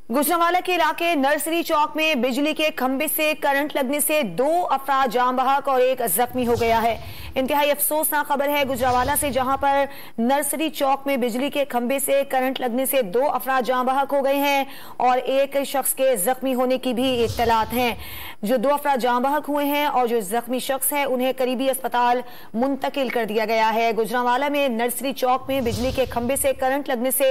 गुजरांवाला के इलाके नर्सरी चौक में बिजली के खंभे से करंट लगने से 2 अफराद जान बहक और 1 जख्मी हो गया है। इंतहाई अफसोसनाक खबर है गुजरांवाला से, जहां पर नर्सरी चौक में बिजली के खंभे से करंट लगने से 2 अफराद जान बहक हो गए हैं और 1 शख्स के जख्मी होने की भी इत्तलात हैं। जो 2 अफराद जान बहक हुए हैं और जो जख्मी शख्स है उन्हें करीबी अस्पताल मुंतकिल कर दिया गया है। गुजरांवाला में नर्सरी चौक में बिजली के खंभे से करंट लगने से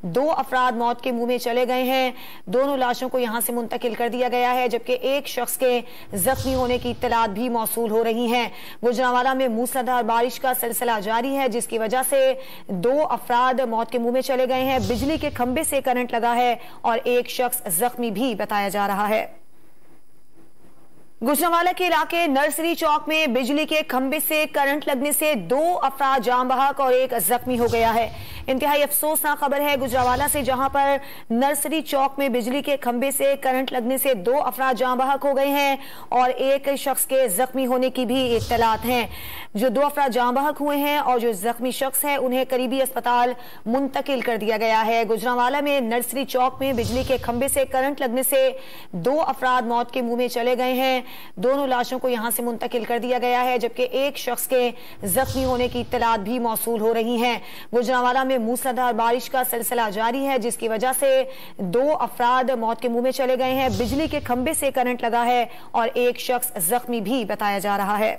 2 अफराद मौत के मुंह में चले गए हैं। दोनों लाशों को यहां से मुंतकिल कर दिया गया है, जबकि 1 शख्स के जख्मी होने की इत्तलात भी मौसूल हो रही हैं। गुजरांवाला में मूसलाधार बारिश का सिलसिला जारी है, जिसकी वजह से 2 अफराद मौत के मुंह में चले गए हैं। बिजली के खंभे से करंट लगा है और 1 शख्स जख्मी भी बताया जा रहा है। गुजरांवाला के इलाके नर्सरी चौक में बिजली के खंभे से करंट लगने से 2 अफराद जान बहक और 1 जख्मी हो गया है। इंतहाई अफसोसनाक खबर है गुजरांवाला से, जहां पर नर्सरी चौक में बिजली के खंभे से करंट लगने से 2 अफराद जान बहक हो गए हैं और 1 शख्स के जख्मी होने की भी इत्तलात हैं। जो 2 अफराद जान बहक हुए हैं और जो जख्मी शख्स है उन्हें करीबी अस्पताल मुंतकिल कर दिया गया है। गुजरांवाला में नर्सरी चौक में बिजली के खंभे से करंट लगने से 2 अफराद मौत के मुंह में चले गए हैं। दोनों लाशों को यहां से मुंतकिल कर दिया गया है, जबकि 1 शख्स के जख्मी होने की इत्तलात भी मौसूल हो रही हैं। गुजरांवाला में मूसलाधार बारिश का सिलसिला जारी है, जिसकी वजह से 2 अफराद मौत के मुंह में चले गए हैं। बिजली के खंभे से करंट लगा है और 1 शख्स जख्मी भी बताया जा रहा है।